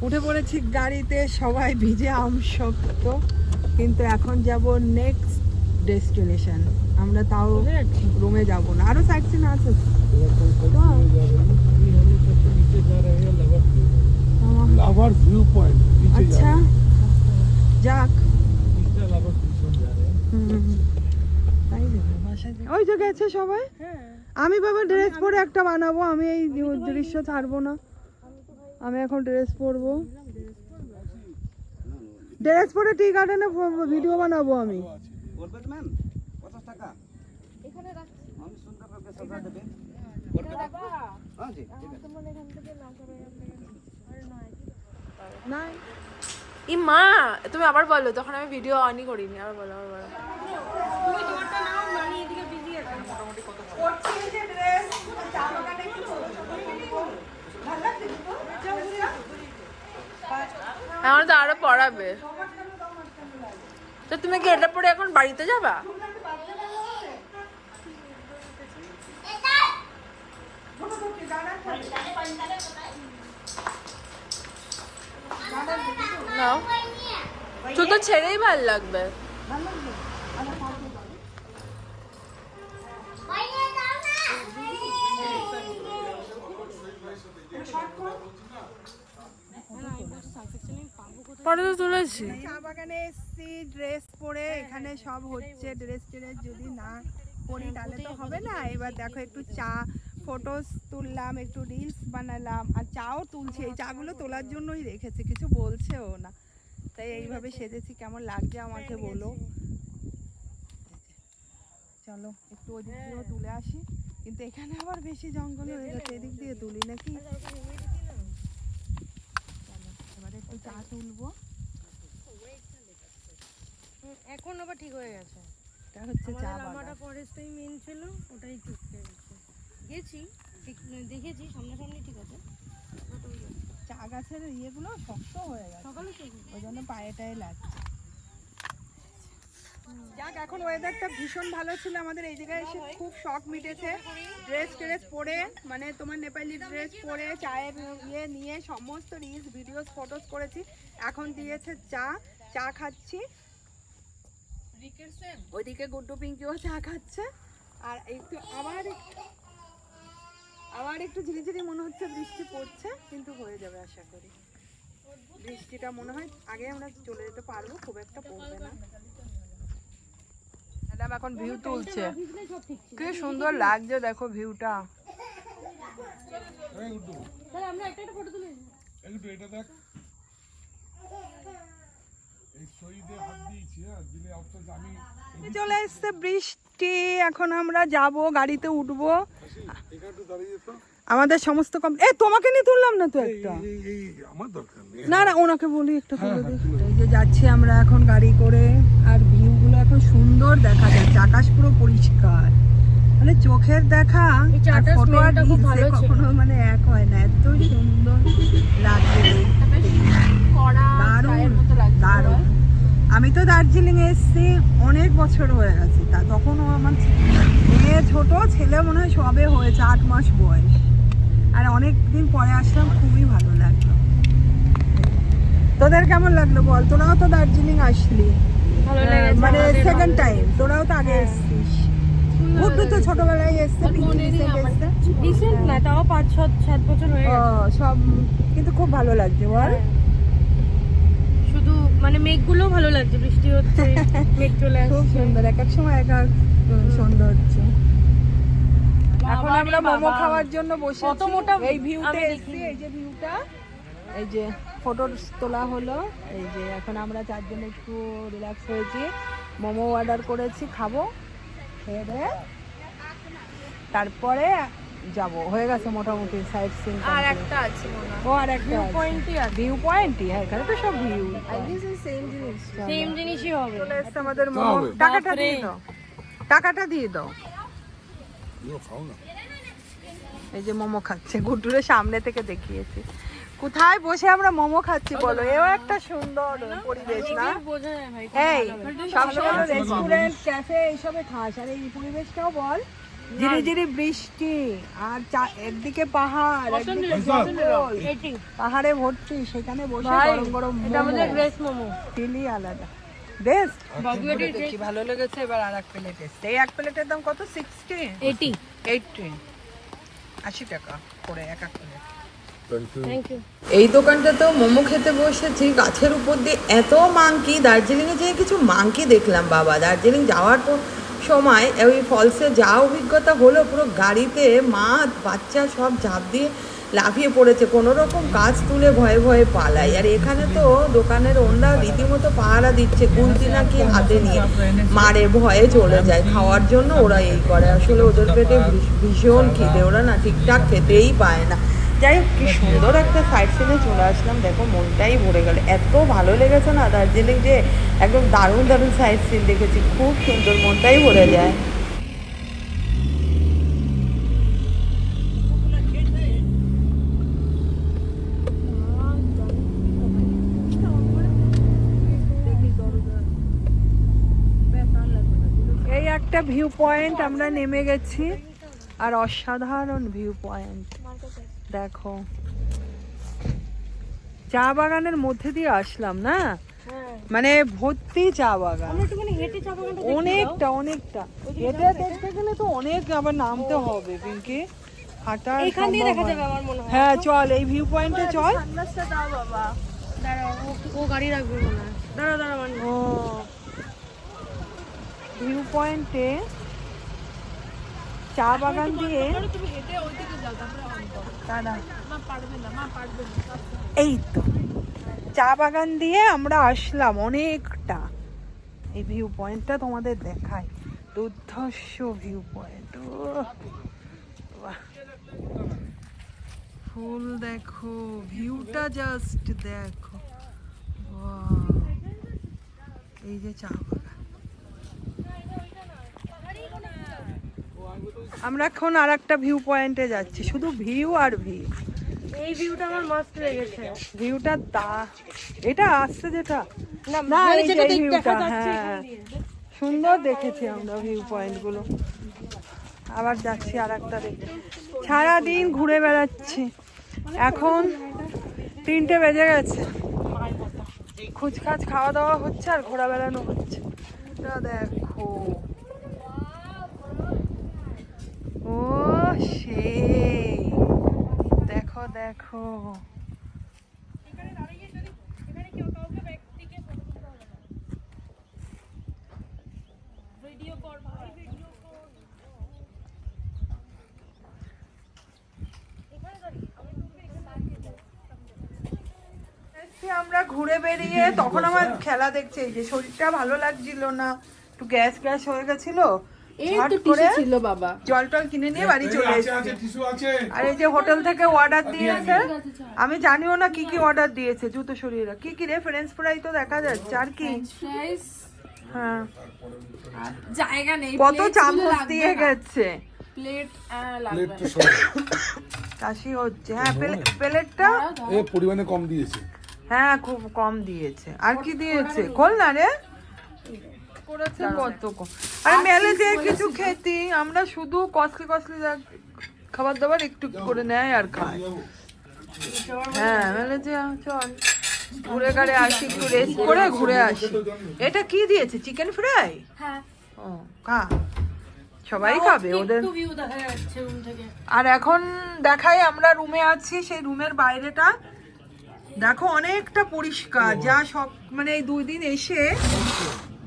উঠে পড়েছি গাড়িতে, সবাই ভিজে আমসক্ত, কিন্তু এখন যাব নেক্সট ডেস্টিনেশন। আমরা তাও রুমে যাব না, আরো সাইট সিন আছে। আচ্ছা যাক, ওই যে গেছে সবাই। আমি বাবা ড্রেস পরে একটা বানাবো, আমি এই দৃশ্য ছাড়বো না। আমি এখন ড্রেস পরবো, ড্রেস পরে টি গার্ডেনে ভিডিও বানাবো আমি। ই মা, তুমি আবার বলো, তখন আমি ভিডিও অনই করিনি। আবার বলো, আবার বলো। এখন তো আরো পড়াবে, তো তুমি কি এটা পরে এখন বাড়িতে যাবা? নাও, চুল তো ছেড়েই ভাল লাগবে। পরে তো তুলেছি। চা বাগানে এসছি ড্রেস পরে, এখানে সব হচ্ছে। ড্রেস ট্রেস যদি না পরি তাহলে তো হবে না। এবার দেখো একটু চা ফটোস তুললাম, একটু রিলস বানালাম, আর চাও তুলছে। এই চাগুলো তোলার জন্যই রেখেছে, কিছু বলছেও না। তাই এইভাবে সেজেছি, কেমন লাগছে আমাকে বলো। চলো একটু ওদিক দিয়েও তুলে আসি, কিন্তু এখানে আবার বেশি জঙ্গল হয়ে গেছে, এদিক দিয়ে তুলি নাকি। এবারে একটু চা তুলবো। এখন আবার ঠিক হয়ে গেছে। এটা হচ্ছে চা লামাটা বাগান। ফরেস্টটাই মেন ছিল, ওটাই টুকতে গেছে। গেছি দেখেছি সামনাসামনি, ঠিক আছে। চা গাছের ইয়েগুলো শক্ত হয়ে গেছে, সকালে ওই জন্য পায়ে টায়ে লাগছে। যাক, এখন ওয়েদারটা ভীষণ ভালো ছিল, আমাদের এই জায়গায় এসে খুব শখ মিটেছে। ড্রেস ট্রেস পরে, মানে তোমার নেপালি ড্রেস পরে, চায়ের ইয়ে নিয়ে সমস্ত রিলস ভিডিওস ফটোস করেছি। এখন দিয়েছে চা, চা খাচ্ছি। ওইদিকে গুড্ডু পিঙ্কিও চা খাচ্ছে। আর একটু আবার একটু ঝিরিঝিরি মনে হচ্ছে বৃষ্টি পড়ছে, কিন্তু হয়ে যাবে আশা করি। বৃষ্টিটা মনে হয় আগে আমরা চলে যেতে পারবো, খুব একটা পড়বে না। ম্যাডাম এখন ভিউ তুলছে, কি সুন্দর লাগছে দেখো ভিউটা। আমরা একটা ফটো তুলে এটা দেখ, এই শহীদে হাত দিয়েছি। দিলে আমি চলে এসছে বৃষ্টি, এখন আমরা যাব, গাড়িতে উঠবো। আমাদের সমস্ত তোমাকে নিয়ে তুললাম না তো একটা, আমার দরকার নেই। না না ওনাকে বলি একটা তুলে দিই। এই যে যাচ্ছি আমরা এখন গাড়ি করে, আর ভিউগুলো এখন সুন্দর দেখা যাচ্ছে, আকাশ পুরো পরিষ্কার, মানে চোখের দেখা আর ফটো আর রিলসে কখনো মানে এক হয় না, এত সুন্দর লাগছে। দারুণ দারুণ। আমি তো দার্জিলিং এসেছি অনেক বছর হয়ে গেছে, তা তখনও আমার মেয়ে ছোট, ছেলে মনে হয় সবে হয়েছে 8 মাস বয়স, আর অনেক দিন পরে আসলাম, খুবই ভালো লাগলো। তোদের কেমন লাগলো বল? তোরাও তো দার্জিলিং আসলি, মানে সেকেন্ড টাইম, তোরাও তো আগে এসছিস। গুড্ডু তো ছোটবেলায় এসছে, রিসেন্ট না, তাও 5-7 বছর হয়ে গেছে সব, কিন্তু খুব ভালো লাগছে বল। শুধু মানে মেঘগুলো ভালো লাগছে, বৃষ্টি হচ্ছে, মেঘ চলে আসছে, খুব সুন্দর, এক এক সময় এক এক সৌন্দর্য। এখন আমরা মোমো খাওয়ার জন্য বসে এই ভিউতে এসেছি, এই যে ভিউটা, এই যে ফটো তোলা হলো। এই যে এখন আমরা 4 জন একটু রিল্যাক্স হয়েছি, মোমো অর্ডার করেছি, খাবো, খেয়ে দিয়ে তারপরে যাব। হয়ে গেছে মোটামুটি সাইট সিন। আর একটা আছে মনে হয়, ও আর একটা ভিউ পয়েন্টই আছে, ভিউ পয়েন্টই, হ্যাঁ এখানে তো সব ভিউ। আই গেস সেম জিনিস, সেম জিনিসই হবে। চলে এসছে আমাদের মোমো। টাকাটা দিয়ে দাও, টাকাটা দিয়ে দাও। খাও না। এই যে মোমো খাচ্ছে, গুড্ডুরের সামনে থেকে দেখিয়েছি। কোথায় বসে আমরা মোমো খাচ্ছি বলো, এও একটা সুন্দর পরিবেশ না? বোঝা যায় ভাই। এই সবসময় রেস্টুরেন্ট ক্যাফে এইসবে খাস, আর এই পরিবেশটাও বল ধীরে ধীরে বৃষ্টি আর একদিকে পাহাড় একদিকে জঙ্গল, পাহাড়ে ভর্তি, সেখানে বসে গরম গরম মোমো ফিলই আলাদা। বেস্ট কি ভালো লেগেছে। এবার আর এক প্লেট এসছে। এই এক প্লেটের দাম কত? 80 80 টাকা করে এক এক প্লেট। এই দোকানটাতেও মোমো খেতে বসেছি। গাছের উপর দিয়ে এত মাংকি, দার্জিলিংয়ে যেয়ে কিছু মাংকি দেখলাম বাবা। দার্জিলিং যাওয়ার সময় ওই ফলসে যা অভিজ্ঞতা হলো, পুরো গাড়িতে মা বাচ্চা সব ঝাঁপ দিয়ে লাফিয়ে পড়েছে, কোনো রকম কাজ তুলে ভয়ে ভয়ে পালাই। আর এখানে তো দোকানের ওনরা রীতিমতো পাহারা দিচ্ছে, কুলতি নাকি হাতে নিয়ে মারে ভয়ে চলে যায় খাওয়ার জন্য। ওরা এই করে, আসলে ওদের পেটে ভীষণ খিদে, ওরা না ঠিকঠাক খেতেই পায় না। যাই হোক, কি সুন্দর একটা সাইড সিনে চলে আসলাম, দেখো মনটাই ভরে গেল। এত ভালো লেগেছে না দার্জিলিং, যে একদম দারুণ দারুণ সাইড সিন দেখেছি, খুব সুন্দর, মনটাই ভরে যায়। এই একটা ভিউ পয়েন্ট আমরা নেমে গেছি, আর অসাধারণ ভিউ পয়েন্ট দেখো। চা বাগানের মধ্যে দিয়ে আসলাম না, মানে ভর্তি চা বাগান, অনেকটা অনেকটা হেঁটে দেখতে গেলে তো অনেক আবার নামতে হবে পিঙ্কি, হাঁটা হ্যাঁ। চল এই ভিউ পয়েন্টে চল। ও গাড়ি রাখবে মনে হয়। দাঁড়া দাঁড়া, ও ভিউ পয়েন্টে চা বাগান দিয়ে, এই তো চা বাগান দিয়ে আমরা আসলাম অনেকটা। এই ভিউ পয়েন্টটা তোমাদের দেখাই, দুর্ধর্ষ ভিউ পয়েন্ট। ফুল দেখো, ভিউটা জাস্ট দেখো, এই যে চা বাগান। আমরা এখন আর একটা ভিউ পয়েন্টে যাচ্ছি, শুধু ভিউ আর ভিউ। এই ভিউটা আমার মস্ত লেগেছে। ভিউটা এটা আসছে যেটা না, এই যে ভিউটা, হ্যাঁ সুন্দর দেখেছি আমরা ভিউ পয়েন্ট গুলো। আবার যাচ্ছি আর একটা দেখতে, সারাদিন ঘুরে বেড়াচ্ছি। এখন 3টে বেজে গেছে, খুচখাচ খাওয়া দাওয়া হচ্ছে আর ঘোরা বেড়ানো হচ্ছে। দেখো ও সেই দেখো দেখো, আমরা ঘুরে বেরিয়ে তখন আমার খেলা দেখছে, এই যে শরীরটা ভালো লাগছিল না, একটু গ্যাস গ্যাস হয়ে গেছিল, ছিল বাবা, জল টল কিনে নিয়ে বাড়ি চলে এসেছি। আর এই যে হোটেল থেকে অর্ডার দিয়েছে, আমি জানিও না কি কি অর্ডার দিয়েছে। জুতো সরিয়ে রাখ, কি কি রে? ফ্রেঞ্চ ফ্রাই তো দেখা যাচ্ছে, আর কি? হ্যাঁ, জায়গা নেই, কত চামচ দিয়ে গেছে, প্লেট কাশি হচ্ছে। হ্যাঁ, প্লেটটা পরিমাণে কম দিয়েছে, হ্যাঁ খুব কম দিয়েছে। আর কি দিয়েছে? খোল না রে, করেছে কত কম। আর মেলে যে কিছু খেতি, আমরা শুধু কস্টলি কস্টলি খাবার দাবার একটু করে নেয় আর খায়। হ্যাঁ মেলে যে চল ঘুরে গাড়ে আসি, একটু রেস্ট করে ঘুরে আসি। এটা কি দিয়েছে? Chicken fry? হ্যাঁ, ও খা, সবাই খাবে ওদের। ভিউ দেখা যাচ্ছে রুম থেকে। আর এখন দেখাই, আমরা রুমে আছি, সেই রুমের বাইরেটা দেখো অনেকটা পরিষ্কার। যা সব মানে এই 2 দিন এসে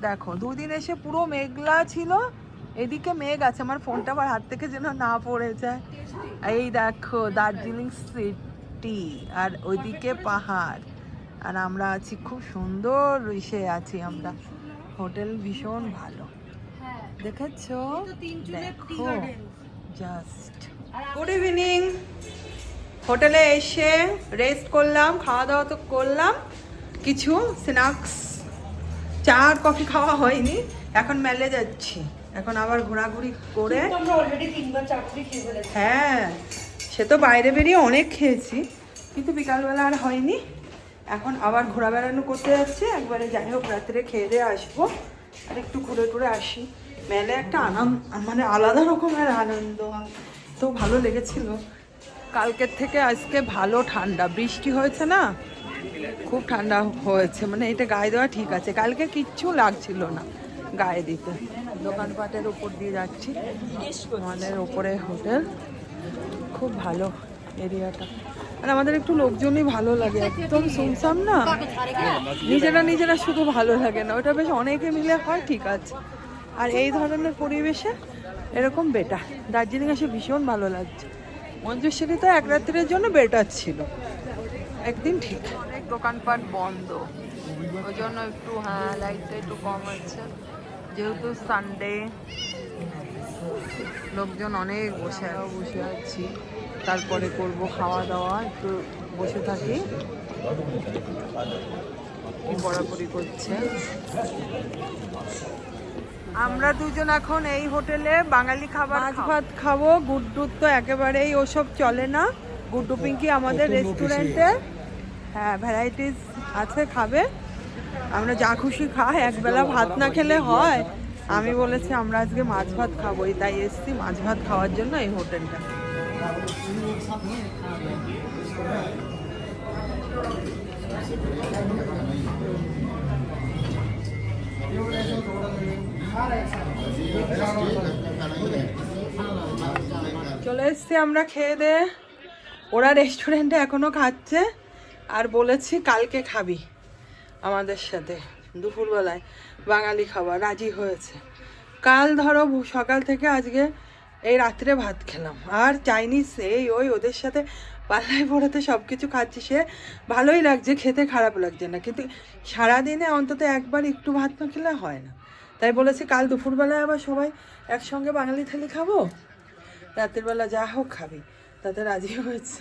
দেখো, 2 দিন এসে পুরো মেঘলা ছিল, এদিকে মেঘ আছে, আমার ফোনটা আমার হাত থেকে যেন না পড়ে যায়। এই দেখো দার্জিলিং সিটি, আর ওইদিকে পাহাড়, আর আমরা আছি খুব সুন্দর ইসে আছি আমরা। হোটেল ভীষণ ভালো, দেখেছো? দেখো জাস্ট। Good evening. হোটেলে এসে রেস্ট করলাম, খাওয়া দাওয়া তো করলাম, কিছু স্ন্যাক্স, চা আর কফি খাওয়া হয়নি। এখন মেলে যাচ্ছি, এখন আবার ঘোরাঘুরি করে। হ্যাঁ, সে তো বাইরে বেরিয়ে অনেক খেয়েছি, কিন্তু বিকালবেলা আর হয়নি। এখন আবার ঘোরা বেড়ানো করতে যাচ্ছি একবারে। যাই হোক, রাত্রে খেয়ে দিয়ে আসবো, আর একটু ঘুরে টুরে আসি। মেলে একটা আনন্দ, মানে আলাদা রকমের আনন্দ, তো ভালো লেগেছিল। কালকের থেকে আজকে ভালো ঠান্ডা, বৃষ্টি হয়েছে না, খুব ঠান্ডা হয়েছে, মানে এটা গায়ে দেওয়া ঠিক আছে। কালকে কিচ্ছু লাগছিল না গায়ে দিতে। দোকানপাটের উপর দিয়ে যাচ্ছি, আমাদের ওপরে হোটেল, খুব ভালো এরিয়াটা। আর আমাদের একটু লোকজনই ভালো লাগে, একদম শুনছাম না, নিজেরা শুধু ভালো লাগে না, ওটা বেশ অনেকে মিলে হয় ঠিক আছে। আর এই ধরনের পরিবেশে এরকম বেটার। দার্জিলিং এসে ভীষণ ভালো লাগছে। মঞ্জুশ্রী তো এক রাত্রের জন্য বেটার ছিল, একদিন ঠিক। অনেক দোকানপাট বন্ধ, ওই জন্য একটু লাইটটা একটু কম আছে, যেহেতু সানডে লোকজন অনেক বসে আছি। তারপরে করব খাওয়া দাওয়া, একটু বসে থাকি। কি পড়াপড়ি করছে। আমরা দুজন এখন এই হোটেলে বাঙালি খাবার, মাছ ভাত খাবো। গুড্ডুর তো একেবারেই ওসব চলে না। গুড্ডু পিঙ্কি আমাদের রেস্টুরেন্টে ভ্যারাইটিস আছে, খাবে। আমরা যা খুশি খাই, একবেলা ভাত না খেলে হয়। আমি বলেছি আমরা আজকে মাছ ভাত খাবো, তাই এসছি মাছ ভাত খাওয়ার জন্য এই হোটেলটা। চলে এসছি আমরা খেয়ে দে। ওরা রেস্টুরেন্টে এখনো খাচ্ছে, আর বলেছি কালকে খাবি আমাদের সাথে দুপুরবেলায় বাঙালি খাবার, রাজি হয়েছে। কাল ধরো সকাল থেকে আজকে এই রাত্রে ভাত খেলাম, আর চাইনিজ এই ওই ওদের সাথে পাল্লায় পড়াতে সব কিছু খাচ্ছি। সে ভালোই লাগছে খেতে, খারাপ লাগছে না, কিন্তু সারাদিনে অন্তত একবার একটু ভাত না খেলে হয় না। তাই বলেছি কাল দুপুরবেলায় আবার সবাই একসঙ্গে বাঙালি থালি খাবো, রাতের বেলা যা হোক খাবি। তাতে রাজি হয়েছে।